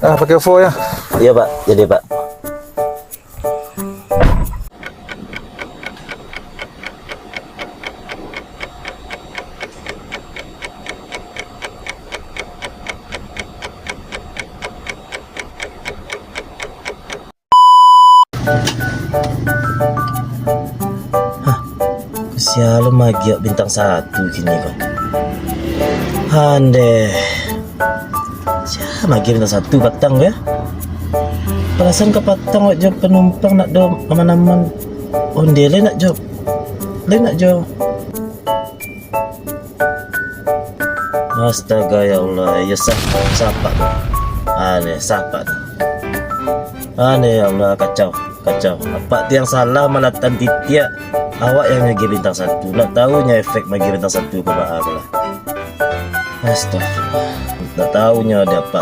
Pakai UFO ya. Iya Pak, jadi Pak. Sialan magiak bintang 1 gini kok. Hande. Siapa magi bintang 1 patang ya? Perasaan ke patang wak job penumpang nak do aman-aman. Onde le nak job. Le nak job. Astaga ya Allah, ya sapa. Aneh, sapa. Aneh ya Allah, kacau. Apa yang salah malatan titia? Awak yang magi bintang 1. Nak tahunya efek magi bintang 1 ke Pak lah. Astagfirullah. Tak tahunya ada apa